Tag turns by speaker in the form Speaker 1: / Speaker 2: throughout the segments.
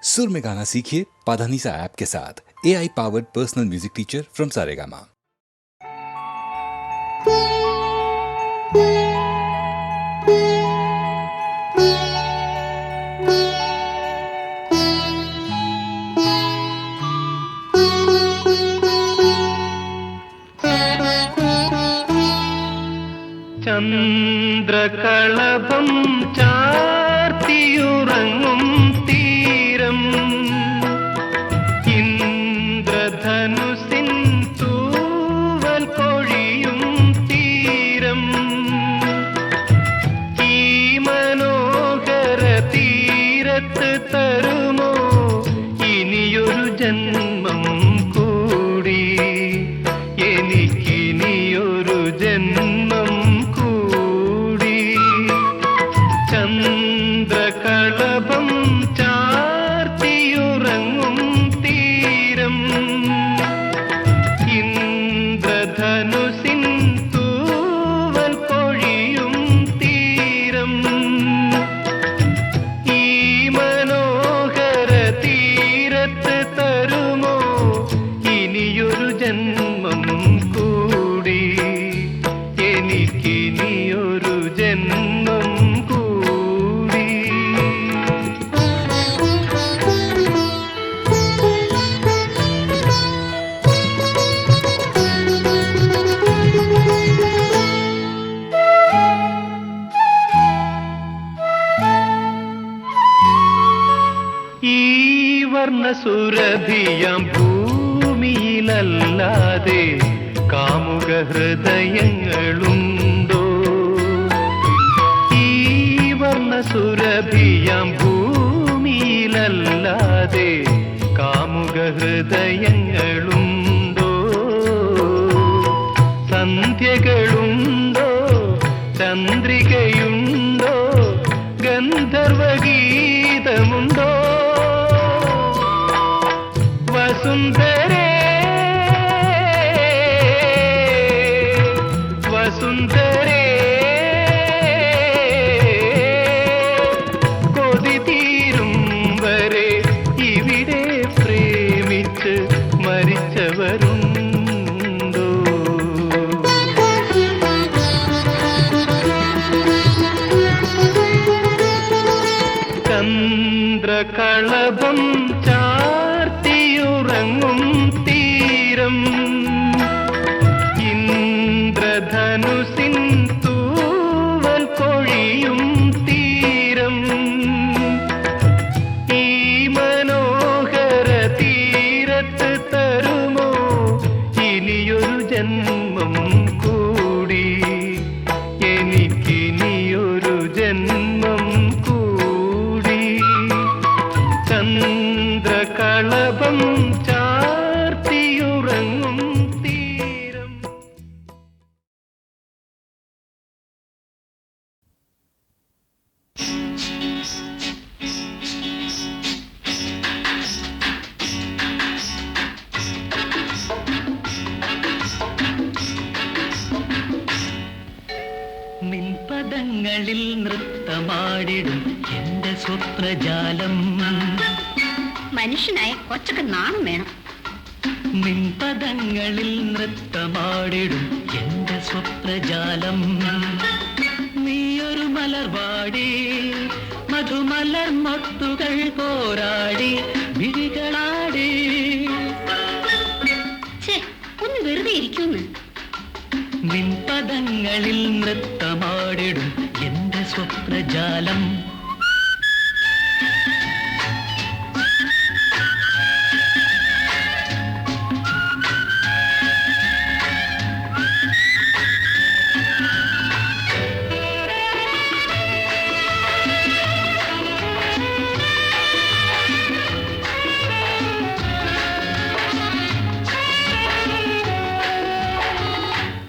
Speaker 1: सुर में गाना सीखिए पाधानीसा ऐप के साथ। AI powered personal music teacher from Saregama.
Speaker 2: ചന്ദ്രകളഭം ചാർത്തിയുറങ്ങും തീരം ഇന്ദ്രധനുസിൻ തൂവൽ കൊഴിയും തീരം ഈ മനോഹര തീരത്ത് തരുമോ ഇനിയൊരു ജന്മം കൂടി എനിക്കിനിയൊരു ജന്മം ചന്ദ്രകളഭം ചാർത്തിയുറങ്ങും തീരം ഇന്ദ്രധനുസിൻ തൂവൽ കൊഴിയും തീരം ഈ മനോഹര തീരത്ത് തരുമോ ഇനിയൊരു ജന്മം കൂടി എനിക്കിനിയൊരു ജന്മം സുരഭിയാം ഭൂമിയിലല്ലാതെ കാമുക ഹൃദയങ്ങളുണ്ടോ ഈ വർണ്ണസുരഭിയാം ഭൂമിയിലല്ലാതെ കാമുക ഹൃദയങ്ങളുണ്ടോ സന്ധ്യകളുണ്ടോ ചന്ദ്രികയുണ്ടോ ഗന്ധർവഗീതമുണ്ടോ വസുന്ധരേ വസുന്ധരേ കൊതി തീരും വരെ ഇവിടെ പ്രേമിച്ച് മരിച്ചവരുണ്ടോ ചന്ദ്രകളഭം ചാർത്തിയുറങ്ങും തീരം ഇന്ദ്രധനുസിൻ തൂവൽ കൊഴിയും തീരം ഈ മനോഹര തീരത്ത് തരുമോ ഇനിയൊരു ജന്മം കൂടി എനിക്കിനിയൊരു ജന്മം കൂടി ചന്ദ്രകളഭം ചാർത്തിയുറങ്ങും തീരം.
Speaker 3: നിൻപദങ്ങളിൽ നൃത്തമാടിടും എന്റെ സ്വപ്നജാലം
Speaker 4: മനുഷ്യനായ കൊച്ചൊക്കെ നാണം വേണം.
Speaker 3: നിൻപദങ്ങളിൽ നൃത്തമാടിടും എന്റെ സ്വപ്നജാലം നീയൊരു മലർവാടി മധുമലർ മൊട്ടുകൾ പോരാടി വിഴികളാടി
Speaker 4: ഒന്ന് വെറുതെ ഇരിക്കുന്നു.
Speaker 3: നിൻപദങ്ങളിൽ നൃത്തമാടിടും എന്റെ സ്വപ്നജാലം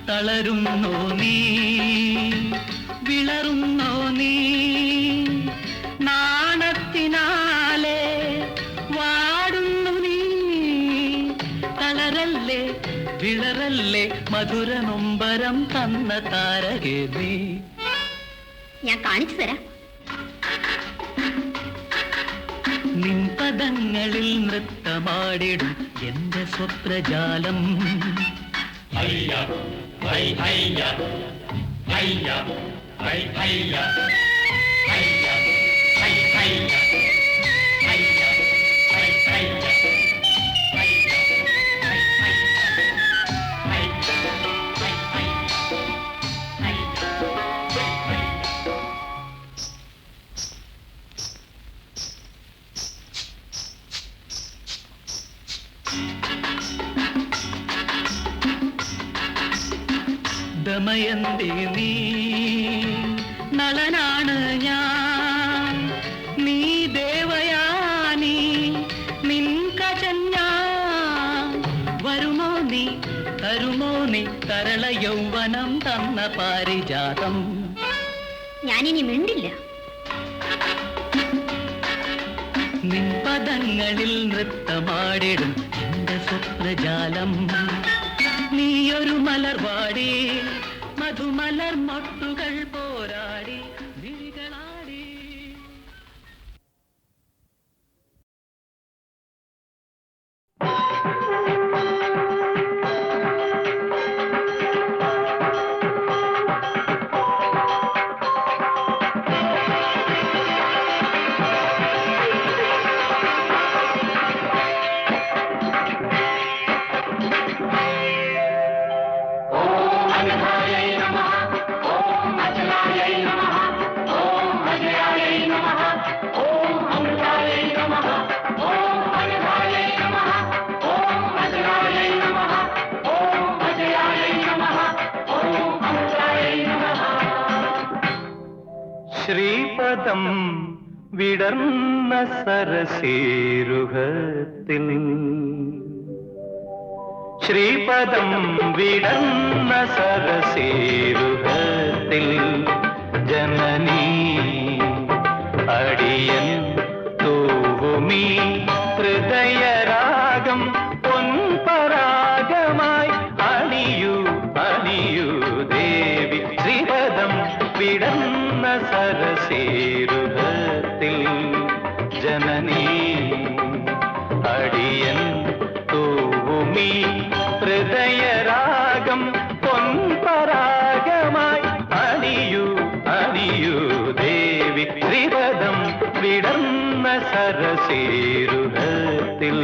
Speaker 3: തളരുന്നോ നീ വിളറുന്നോ നീ നാണത്തിനാലെ വാടുന്നു നീ തളരല്ലേ വിളറല്ലേ മധുര നൊമ്പരം തന്ന താരകേ നീ.
Speaker 4: ഞാൻ കാണിച്ചു തരാം.
Speaker 3: നിൻ പദങ്ങളിൽ നൃത്തമാടിടും എന്റെ സ്വപ്നജാലം. ദമയന്തി നീ നളനാണ് ഞാൻ, നീ ദേവയാനി നിൻ കജന്യാൻ. വരുമോ നീ തരുമോ നീ തരള യൗവനം തന്ന പാരിജാതം.
Speaker 4: ഞാനിനി മിണ്ടില്ല.
Speaker 3: നിൻ പദങ്ങളിൽ നൃത്തമാടിടും എന്റെ സ്വപ്നജാലം. നീയൊരു മലർവാടി മധുമലർ മൊട്ടുകൾ പോരാടി വിഴികളാടി.
Speaker 2: ശ്രീപദം വിടർന്ന സരസീരുഹത്തിൽ, ശ്രീപദം വിടർന്ന സരസീരുഹത്തിൽ ജനനീ അടിയൻ തൂവുമീ ഹൃദയരാഗം പൊൻപരാഗമായി അണിയൂ അണിയൂ ദേവി. ശ്രീപദം വിടർന്ന സരസീരുഹത്തിൽ ജനനീ അടിയൻ തൂവുമീ ഹൃദയരാഗം പൊൻപരാഗമായി അണിയൂ അണിയൂ ദേവി. ശ്രീപദം വിടർന്ന സരസീരുഹത്തിൽ.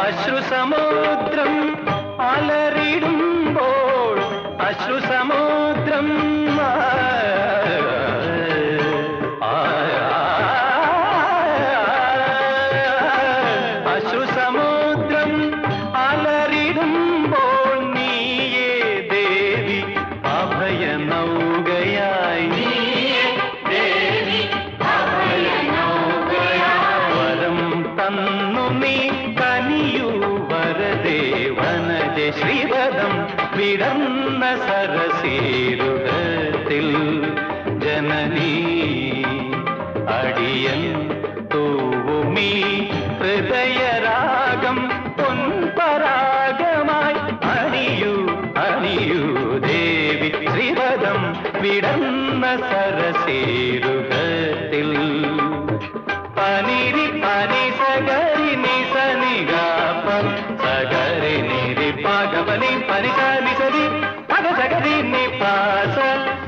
Speaker 2: അശ്രുസമുദ്രം അലറിടുമ്പോൾ അശ്രുസമുദ്രം അശ്രുസമുദ്രം അലറിടുമ്പോൾ നീയേ ദേവി അഭയ നൗകയായി. വരം തന്നു നീ കനിയൂ വരദേ വനജ. ശ്രീപദം വിടർന്ന സരസീരുഹത്തിൽ ജനനീ അടിയൻ തൂവുമീ ഹൃദയരാഗം പൊൻപരാഗമായി അണിയൂ അണിയൂ ദേവി. ശ്രീപദം വിടർന്ന സരസീരുഹത്തിൽ പനിരി പനി സഗരി നി സനി ഗാപ സഗരി നിരി പാഗപനി പനി സനി സരി പഗ സഗരി നി പാസ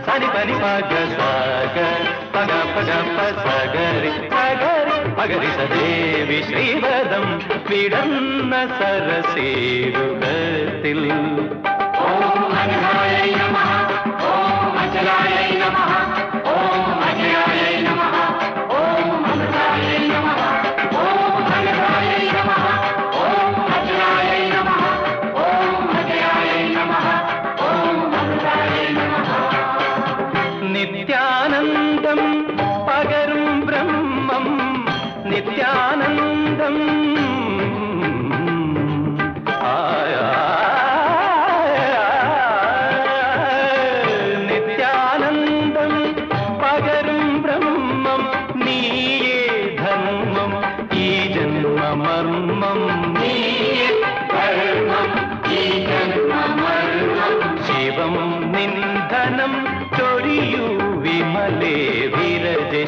Speaker 2: സനി പനി പഗ സഗ പഗ പഗ പ സഗരി സഗരി പഗരി സദേവി. ശ്രീപദം വിടർന്ന സരസീരുഹത്തിൽ. ഓം അനഘായൈ നമഃ, ഓം അചലായൈ നമഃ, ഓം അജയായൈ നമഃ, ഓം അമൃതായൈ നമഃ, ഓം അനഘായൈ നമഃ, ഓം അചലായൈ നമഃ, ഓം അജയായൈ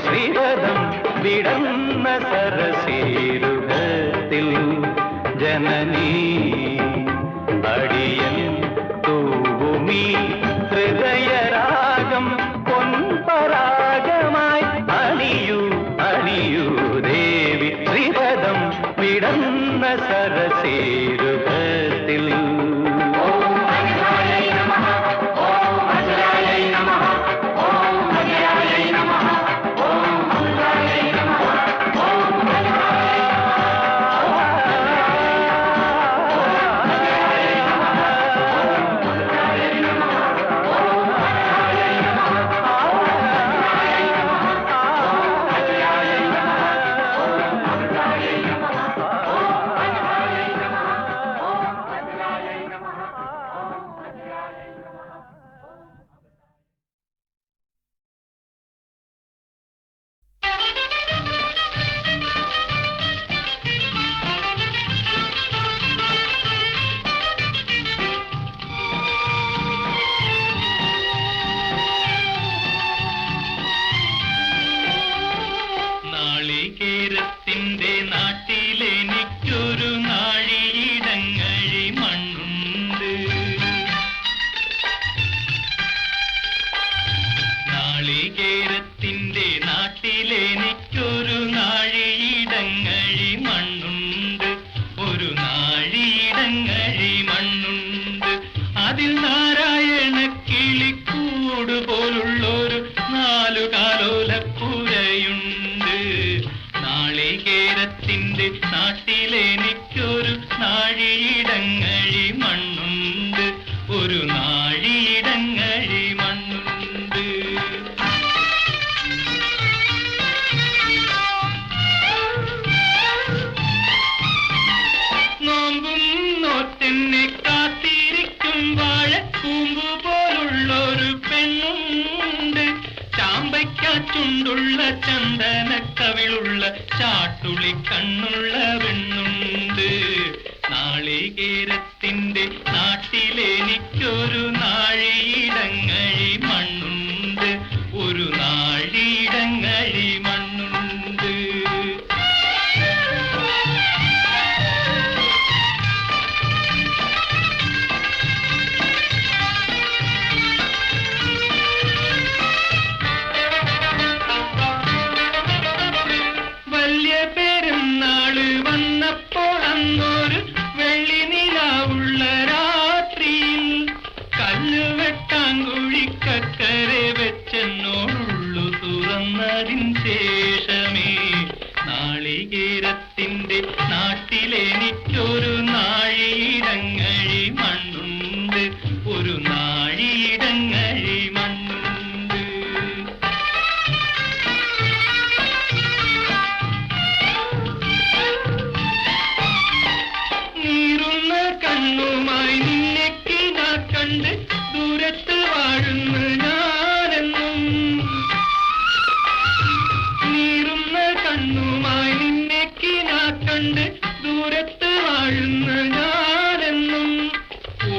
Speaker 2: ശ്രീപദം വിടർന്ന സരസീരുഹത്തിൽ ജനനീ അടിയൻ തൂവുമീ ഹൃദയരാഗം പൊൻപരാഗമായി അണിയൂ അണിയൂ ദേവി ശ്രീപദം വിടർന്ന സരസീരുഹത്തിൽ.
Speaker 3: ചുണ്ടുള്ള ചന്ദനക്കവിളുള്ള ചാട്ടുളി കണ്ണുള്ള പെണ്ണുണ്ട്. നാളികേരത്തിന്റെ നാട്ടിലെനിക്കൊരു നാഴിയിടങ്ങഴി മണ്ണുണ്ട്, ഒരു നാഴിയിടങ്ങഴി മണ്ണുണ്ട്. ശേഷമേ നാളികേരത്തിന്റെ നാട്ടിലെനിക്കൊരു നാഴിയിടങ്ങഴി മണ്ണുണ്ട്, ഒരു നാഴിയിടങ്ങഴി മണ്ണുണ്ട്. നീറുന്ന കണ്ണുമായി നിന്നെക്ക് ഞാൻ കണ്ട് ദൂരത്ത് വാഴുന്ന ഞാനെന്നും, കണ്ണുമായി നിന്നെക്ക് ഞാൻ കണ്ട് ദൂരത്ത് വാഴുന്ന ഞാനെന്നും.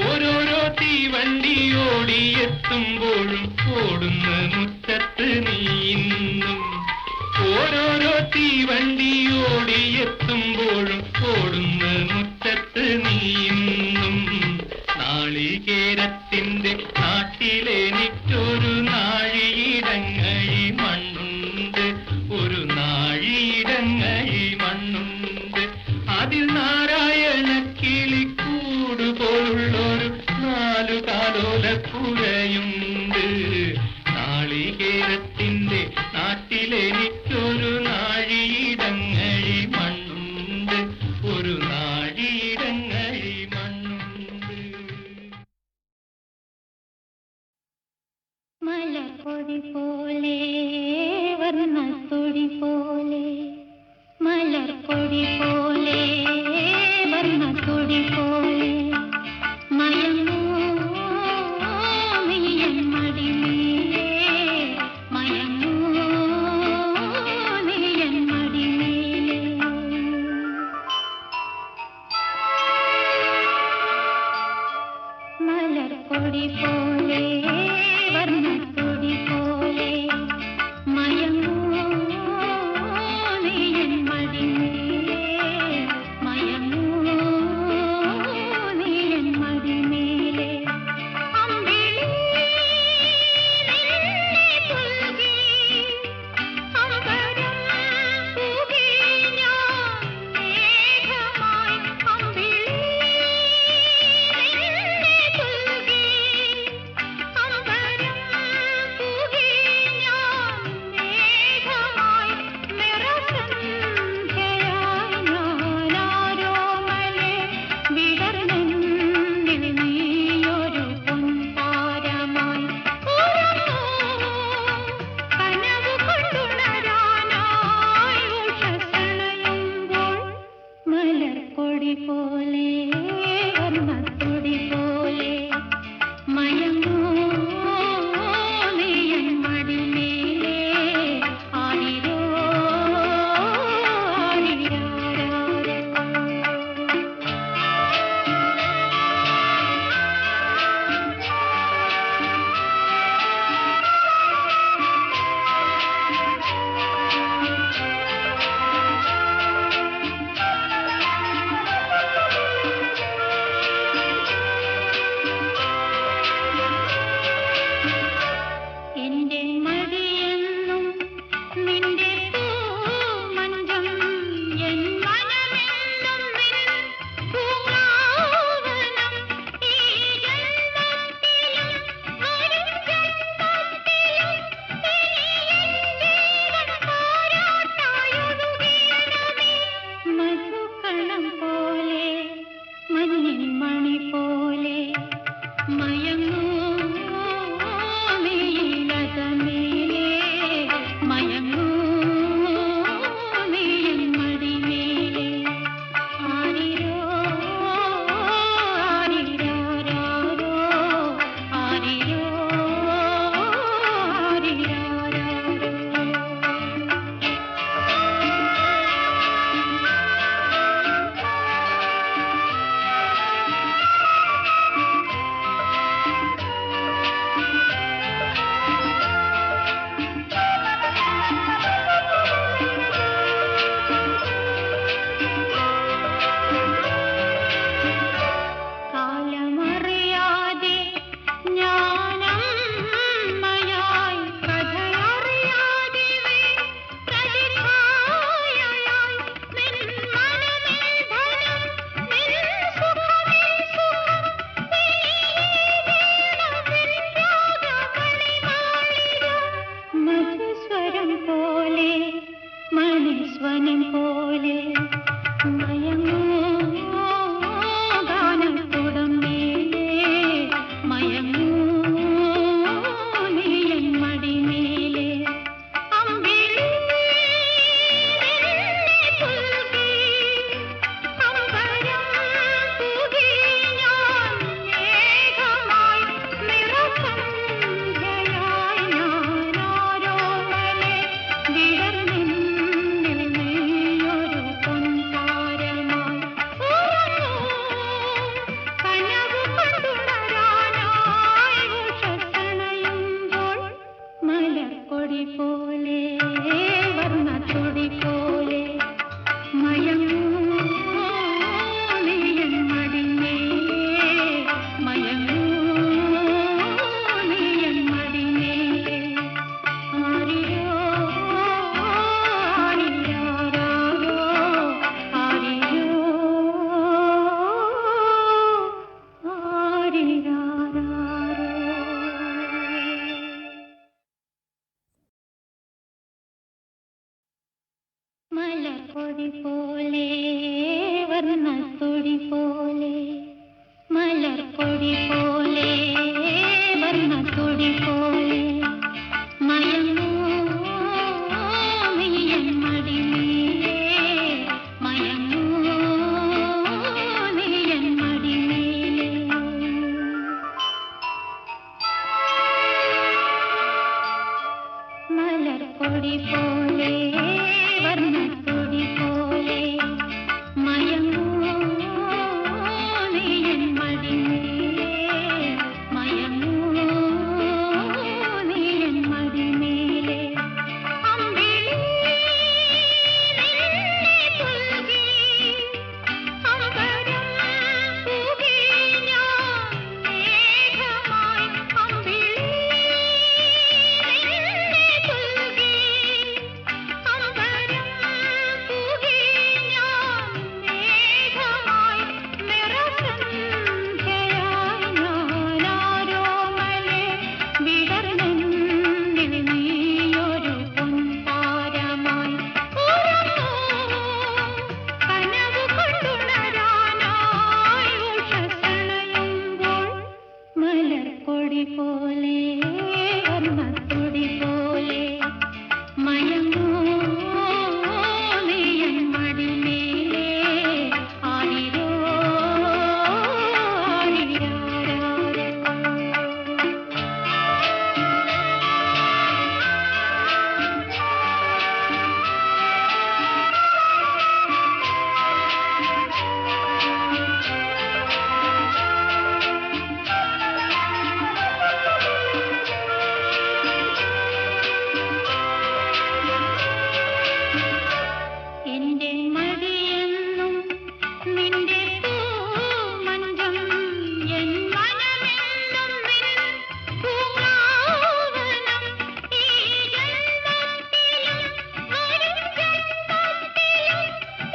Speaker 3: ഓരോരോ തീവണ്ടി ഓടിയെത്തുമ്പോഴും ഓടുന്ന മുറ്റത്ത് നീന്നും, ഓരോരോ തീവണ്ടി ഓടിയെത്തുമ്പോഴും ഓടുന്ന മുറ്റത്ത് നീന്നും. നാളികേരത്തിന്റെ നാട്ടിലെനിക്കൊരു നാഴിയിടങ്ങഴി മണ്ണുണ്ട്, ഒരു നാഴിയിടങ്ങഴി മണ്ണുണ്ട്. അതിൽ നാരായണ കിളിക്കൂട് പോലുള്ളൊരു നാലു കാലോലപ്പുഴയുണ്ട്. നാളികേരത്തിന്റെ നാട്ടിലെനിക്കൊരു നാഴിയിടങ്ങഴി മണ്ണുണ്ട്, ഒരു നാഴിയിടങ്ങഴി മണ്ണുണ്ട്.
Speaker 4: മലർപ്പൊടി പോലെ വർണ്ണത്തൊടി പോലെ, മലർപ്പൊടി പോലെ വർണ്ണത്തൊടി പോലെ, മയങ്ങൂ നീയൻ മടിമേലേ, മയങ്ങൂ നീയൻ മടിമേലേ. മലർപ്പൊടി പോലെ വർണ്ണത്തൊടി പോലെ, മയങ്ങൂ കൊടി പോലെ വർണ്ണത്തൊടി പോലെ മലർക്കൊടി പോലെ വർണ്ണത്തൊടി പോലെ മയങ്ങൂ നീയൻ മടിമേലേ മയങ്ങൂ നീയൻ മടിമേലേ മലർക്കൊടി പോലെ വർണ്ണത്തൊടി പോലെ മയങ്ങൂ നീയൻ മടിമേലേ മയങ്ങൂ നീയൻ മടിമേലേ അമ്പിളി നിന്നെ പുൽകി അമ്പരം പൂകി ഞാൻ മേഘമായി അമ്പിളി നിന്നെ പുൽകി അമ്പരം പൂകി ഞാൻ മേഘമായി നിറസന്ധ്യയായി ഞാനാരോമലേ വിടർന്നെന്നിൽ നീയൊരു പൊൻതാരമായി ഉറങ്ങൂ കനവു കൊണ്ടുണരാനായി ഉഷസ്സണയുമ്പോൾ മലർക്കൊടി പോലെ വർണ്ണത്തൊടി പോലെ മയങ്ങൂ നീയൻ മടിമേലേ ആരിരോ ആരിരാരാരോ എന്റെ മടിയെന്നും നിന്റെ പൂമഞ്ചം എൻ മനമെന്നും നിൻ പൂങ്കാവനം ഈ ജന്മത്തിലും വരും ജന്മത്തിലും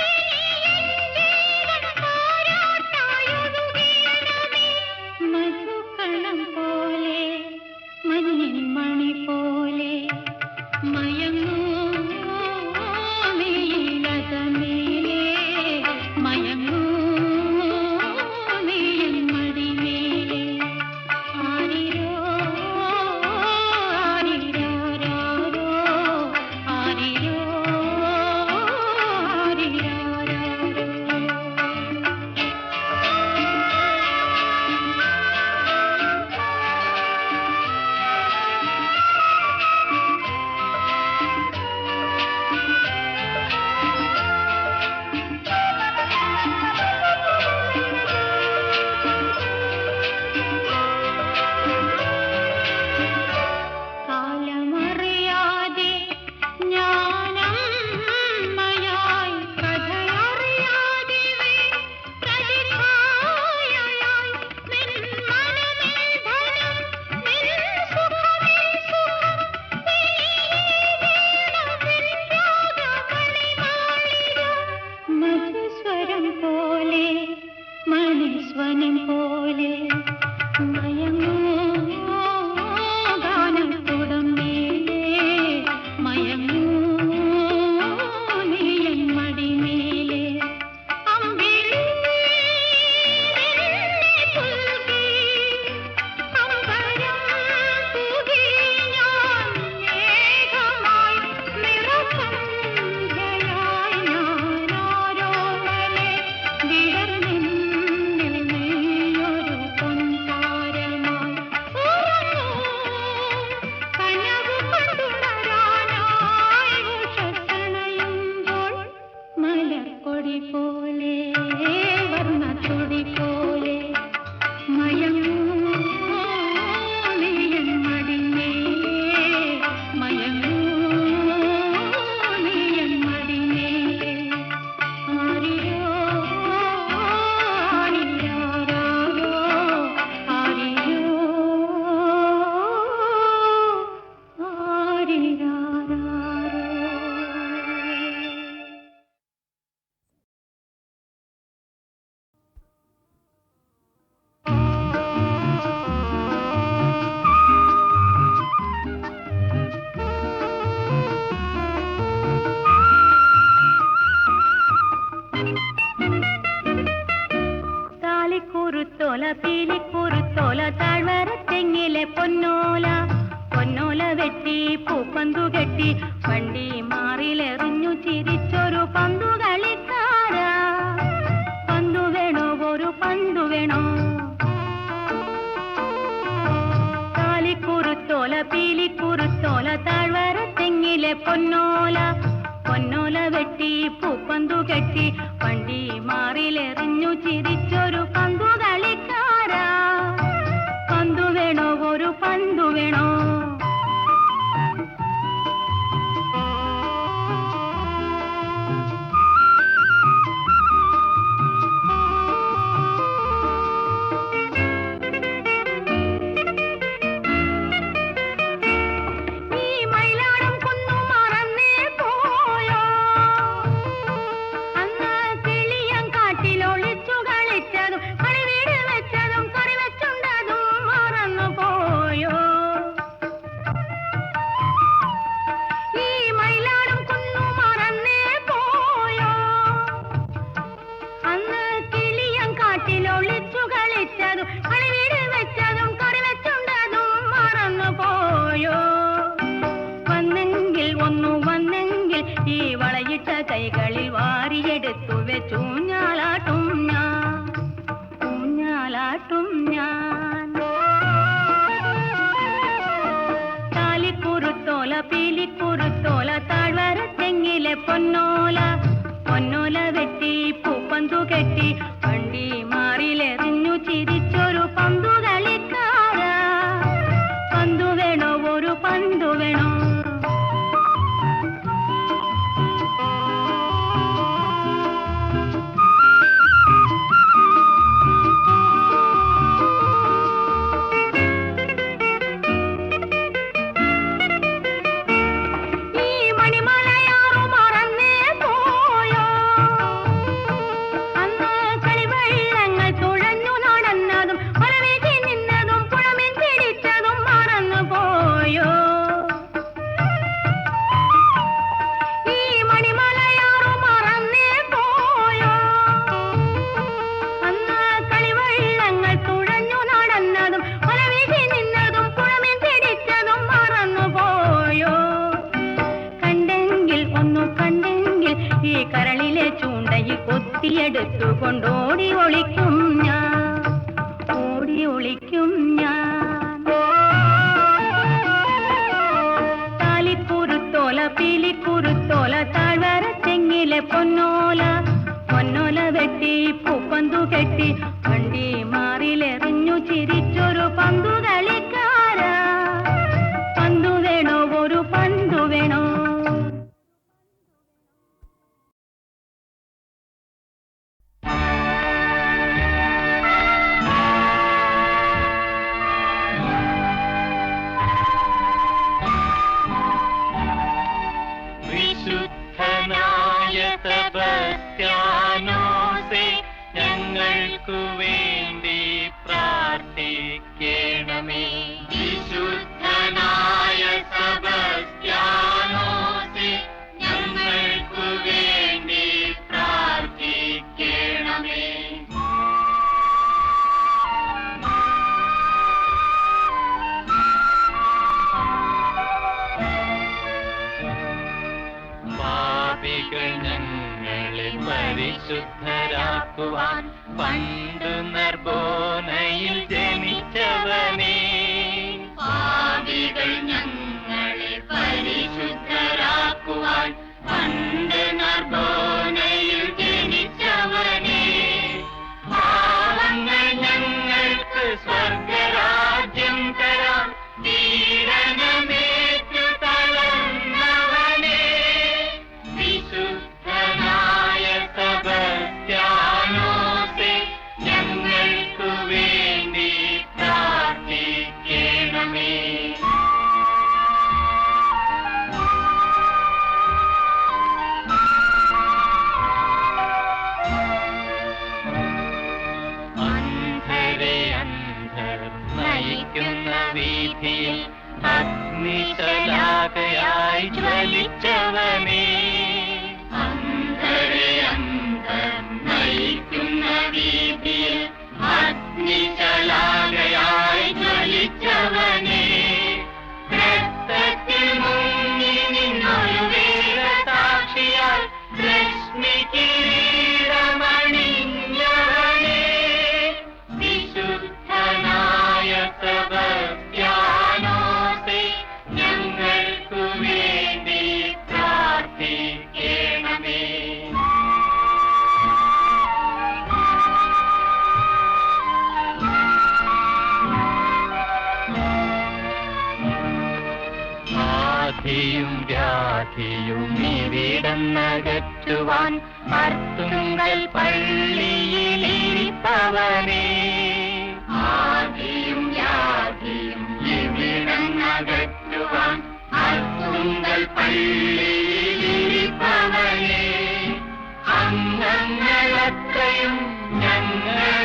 Speaker 4: ഇനി എൻ ജീവൻ താരാട്ടായൊഴുകിയണമേ മധുകണം പോലെ മഞ്ഞിൻ മണി പോലെ മയങ്ങൂ നീലതമേലേ മയങ്ങൂ നീയൻ മടിമേലേ ആരിരോ ആരിരാരാരോ ആരിരോ ആരിരാരാരോ തെങ്ങിലെ പൊന്നോല പൊന്നോല വെട്ടി പൂപ്പന്തു കെട്ടി വണ്ടി മാറിലെറിഞ്ഞു ചിരിച്ചൊരു പന്തു കളിക്കാരാ. പന്തു വേണോ ഒരു പന്തു വേണോ? കാലിക്കുറുത്തോല പീലിക്കുറുത്തോല താഴ്വര തെങ്ങിലെ പൊന്നോല പൊന്നോല വെട്ടി പൂപ്പന്തു കെട്ടി വണ്ടി മാറിലെറിഞ്ഞു ചിരിച്ചൊരു പന്തു കളിക്കാരാ. പന്തു വേണോ ഒരു പന്തു വേണോ? കൈകളിൽ വാരിയെടുത്തു വെച്ചൂഞ്ഞാലാട്ടും ഞാൻ ഊഞ്ഞാലാട്ടും ഞാൻ. കാലിക്കുറുത്തോല പീലിക്കുറുത്തോല താഴ്വര തെങ്ങിലെ പൊന്നോല പൊന്നോല വെട്ടി പൂപ്പന്തു കെട്ടി വണ്ടി മാറിലെറിഞ്ഞു ചിരിച്ചൊരു പന്തു കളിക്കാരാ. പന്തു വേണോ ഒരു പന്തു വേണോ? കൊണ്ടോടി ഒളിക്കും ഞാൻ ഓടി ഒളിക്കും ഞാൻ. കാലിക്കുറുത്തോല പീലിക്കുറുത്തോല താഴ്വര തെങ്ങിലെ പൊന്നോല പൊന്നോല വെട്ടി പൂപ്പന്തു കെട്ടി വണ്ടി മാറിലെറിഞ്ഞു ചിരിച്ചൊരു പന്തു കളിക്കാരാ. പന്തു വേണോ ഒരു പന്തു വേണോ?
Speaker 3: ഞങ്ങൾക്കു വേണ്ടി പ്രാർത്ഥിക്കണമേ. വിശുദ്ധനായ സെബസ്ത്യാനോസേ ഞങ്ങൾക്കു വേണ്ടി പ്രാർത്ഥിക്കണമേ. പാപികൾ ഞങ്ങളെ പരിശുദ്ധരാക്കുവാൻ പണ്ടു നർബോനയിൽ ജനിച്ചവനേ. പാപികൾ ഞങ്ങളെ പരിശുദ്ധരാക്കുവാൻ പണ്ട് നർബോനയിൽ ജനിച്ചവനേ. പാവങ്ങൾ ഞങ്ങൾക്ക് സ്വർഗരാജ്യം തരാൻ പീഡനമേറ്റു തളർന്നവനേ. വിശുദ്ധനായ സെബസ്ത്യാനോസേ ഞങ്ങൾക്കു വേണ്ടി പ്രാർത്ഥിക്കണമേ. അന്ധരെ അന്ധർ നയിക്കുന്ന വീഥിയിൽ അഗ്നിശലാകയായി ജ്വലിച്ചവനേ. അന്ധരെ അന്ധർ നയിക്കുന്ന വീഥിയിൽ അഗ്നിശലാകയായി ജ്വലിച്ചവനേ. ജ്വലിച്ചവനെ രക്തത്തിൽ മുങ്ങി നിന്നൊരു വേദസാക്ഷിയാൽ രശ്മി കിരീടമണിഞ്ഞവനെ വിശുദ്ധനായ സെബസ്ത്യാനോസേ ഞങ്ങൾക്കു വേണ്ടി പ്രാർത്ഥിക്കണമേ. ആധിയും വ്യാധിയും ഇവിടന്നകറ്റുവാൻ അർത്തുങ്കൽ പള്ളിയിലിരിപ്പവനേ ആധിയും വ്യാധിയും ഇവിടന്നകറ്റുവാൻ അർത്തുങ്കൽ പള്ളിയിലിരിപ്പവനേ അംഗങ്ങളത്രയും ഞങ്ങളെ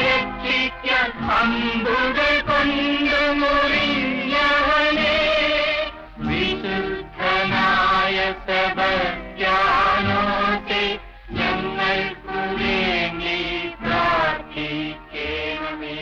Speaker 3: രക്ഷിക്കാൻ അമ്പുകൾ കൊണ്ടു മുറിഞ്ഞവനേ വിശുദ്ധനായ സെബസ്ത്യാനോസേ ഞങ്ങൾക്കു വേണ്ടി പ്രാർത്ഥിക്കണമേ.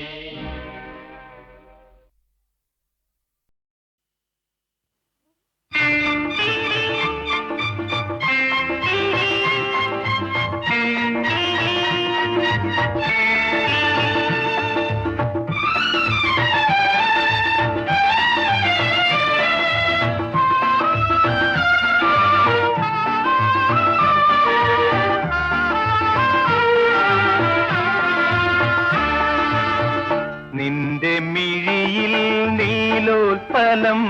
Speaker 2: നിന്റെ മിഴിയിൽ നീലോത്പലം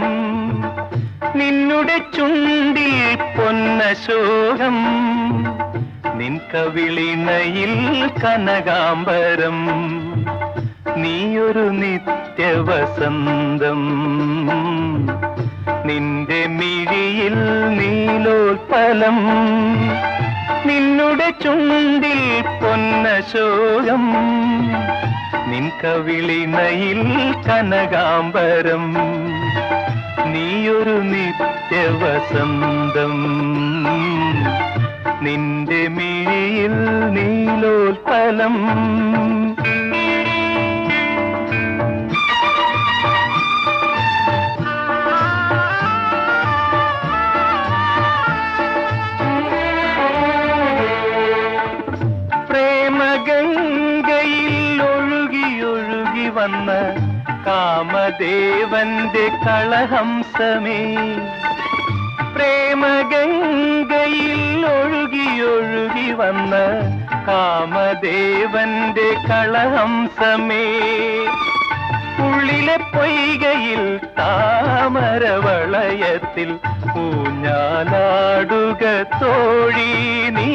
Speaker 2: നിന്നുടെ ചുണ്ടിൽ പൊന്നശോകം നിൻ കവിളിണയിൽ കനകാംബരം നീയൊരു നിത്യവസന്തം നിന്റെ മിഴിയിൽ നീലോത്പലം നിന്നുടെ ചുണ്ടിൽ പൊന്നശോകം നിൻ കവിളിണയിൽ കനകാംബരം നീയൊരു നിത്യവസന്തം നിന്റെ മിഴിയിൽ നീലോത്പലം പ്രേമഗംഗയിൽ ഒഴുകി വന്ന കാമദേവന്റെ കളഹംസമേ പ്രേമഗംഗയിൽ ഒഴുകി വന്ന കാമദേവന്റെ കളഹംസമേ ഉള്ളിലെ പൊയ്കയിൽ താമരവളയത്തിൽ ഊഞ്ഞാലാടുക തോഴി നീ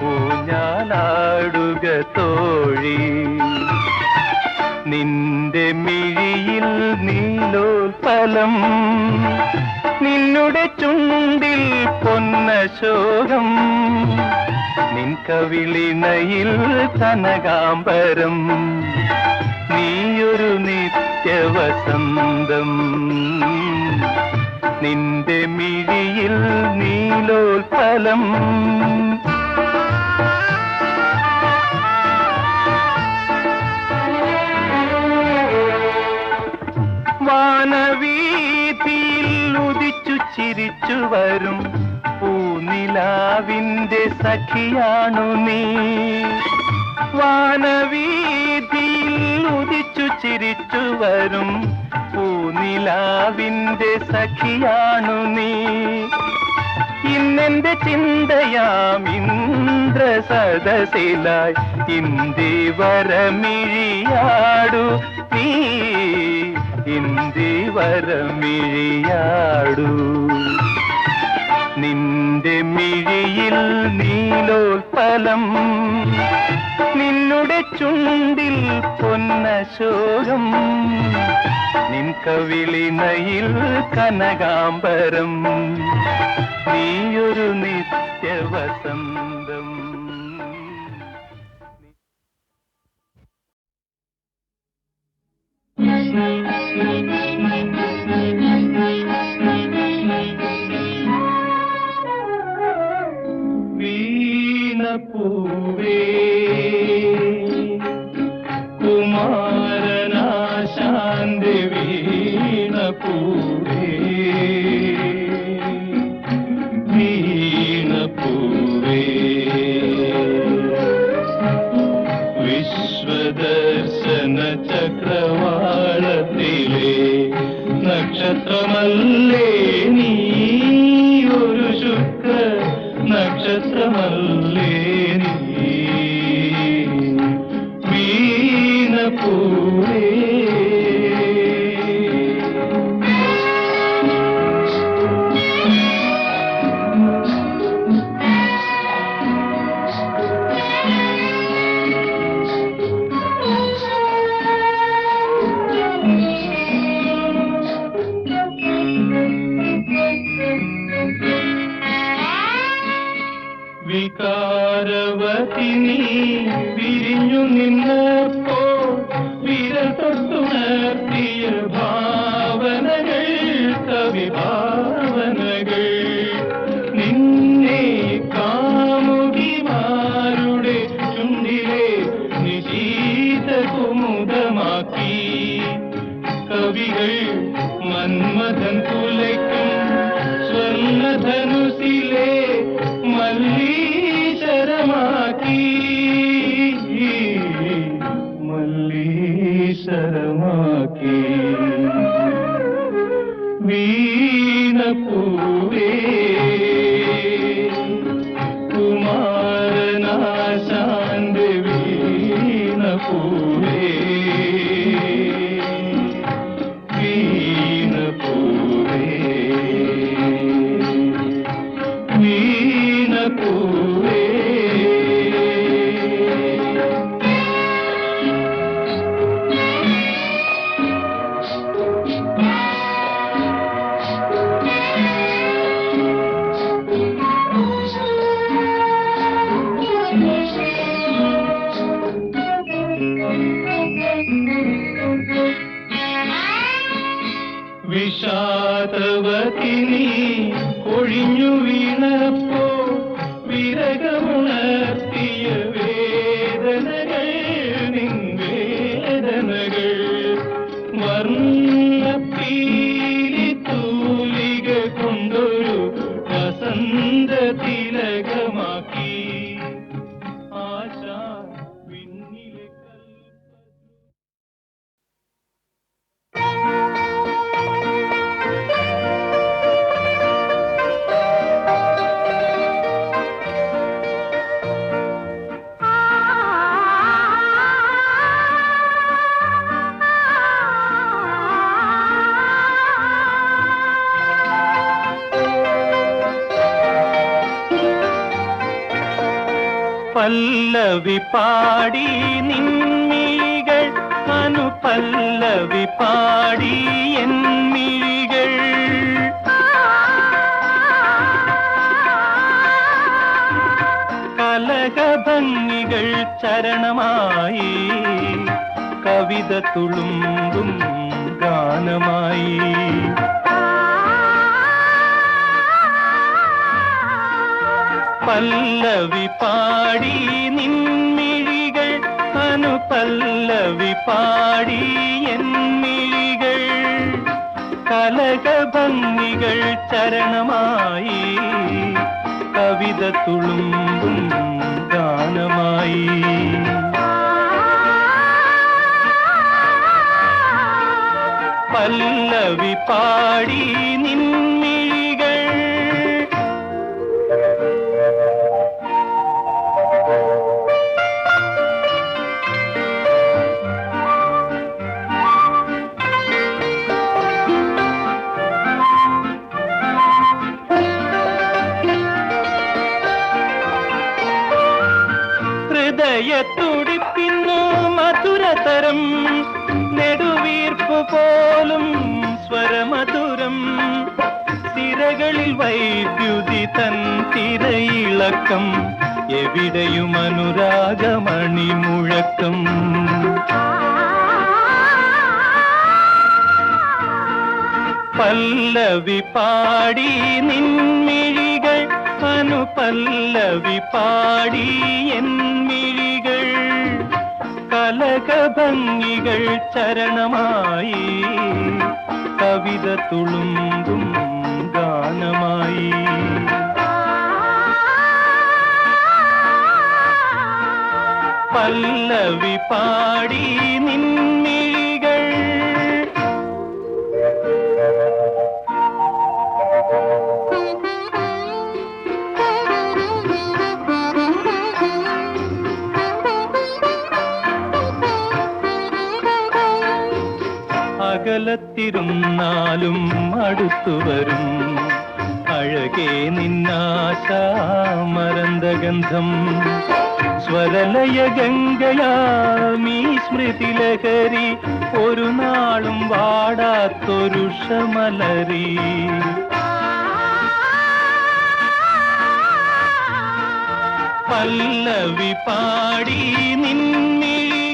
Speaker 2: ഊഞ്ഞാലാടുക തോഴി നിന്റെ മിഴിയിൽ നീലോത്പലം നിന്നുടെ ചുണ്ടിൽ പൊന്നശോകം നിൻ കവിളിണയിൽ കനകാംബരം നീയൊരു നിത്യവസന്തം നിന്റെ മിഴിയിൽ നീലോത്പലം വാനവീതിയിൽ ഉദിച്ചു ചിരിച്ചു വരും പൂനിലാവിന്റെ സഖിയാണു നീ വാനവീതിയിൽ ഉദിച്ചു ചിരിച്ചു വരും പൂനിലാവിന്റെ സഖിയാണു നീ ഇന്നെന്റെ ചിന്തയാം ഇന്ദ്ര സദസിലായി ഇന്ദിവരമിഴിയാടു നീ ഇന്ദിവരമിഴിയാടു നിന്റെ മിഴിയിൽ നീലോത്പലം നിന്നുടെ ചുണ്ടിൽ പൊന്നശോകം നിൻ കവിളിണയിൽ കനകാംബരം നീയൊരു നിത്യവസന്തം വീണപൂവേ കുമാരനാശാ ശാന്തി വീണപൂവേ വീണപൂവേ വിശ്വദർശന ചക്രവാളത്തിലെ നക്ഷത്രമല്ലേ നീ ഒരു ശുക്ര നക്ഷത്രമല്ലേ നീ വീണപൂവേ വികാരവതി നീ വിരിഞ്ഞു നിന്നപ്പോ വിരൽ തൊട്ടുണർത്തിയ ഭാവനകൾ കവിഭാവനകൾ നിന്നെ കാമുകിമാരുടെ ചുണ്ടിലെ നിശീത കുമുദമാക്കി കവികൾ മന്മഥൻ കുലയ്ക്കും സ്വർണ്ണധനുസിലെ മല്ലീശരമാക്കി മല്ലീശരമാക്കി വീണപൂവേ കുമാരനാശാന്തി വീണപൂവേ വീണപൂവേ വീണപൂവേ വിഷാദവതി നീ ഒഴിഞ്ഞു വീണപ്പോ വിരകമുണർത്തിയ വേദനകൾ നിൻവേദനകൾ വർണ്ണപ്പീലി തൂലിക കൊണ്ടൊരു വസന്ത തിലകമാക്കി ആശാ വിണ്ണിലെ പല്ലവി പാടി നിൻമിഴികൾ അനുപല്ലവി പാടി എന്മിഴികൾ കലകഭംഗികൾ ചരണമായി കവിത തുളുമ്പും ഗാനമായി പല്ലവി പാടി നിൻമിഴികൾ അനുപല്ലവി പാടി എന്മിഴികൾ കലകഭംഗികൾ ചരണമായി കവിത തുളുമ്പും ഗാനമായി പല്ലവി പാടി നിൻമിഴികൾ ഹൃദയത്തുടിപ്പിന്നു മധുരതരം നെടുവീർപ്പു പോലും സ്വരമധുരം തിരകളിൽ വൈദ്യുതി തൻ തിരയിളക്കം എവിടെയും അനുരാഗമണി മുഴക്കം പല്ലവി പാടി നിൻമിഴികൾ അനുപല്ലവി പാടി എന്മിഴികൾ പലക ഭംഗികൾ ചരണമായി കവിത തുളുമ്പും ഗാനമായി പല്ലവി പാടി നിൻമിഴികൾ അകലത്തിരുന്നാലും അടുത്തുവരും അഴകേ നിന്നാശാമരന്തഗന്ധം സ്വരലയ ഗംഗയാമീ സ്മൃതിലഹരി ഒരു നാളും വാടാത്തൊരു ഷമലരി പല്ലവി പാടി നിൻമിഴി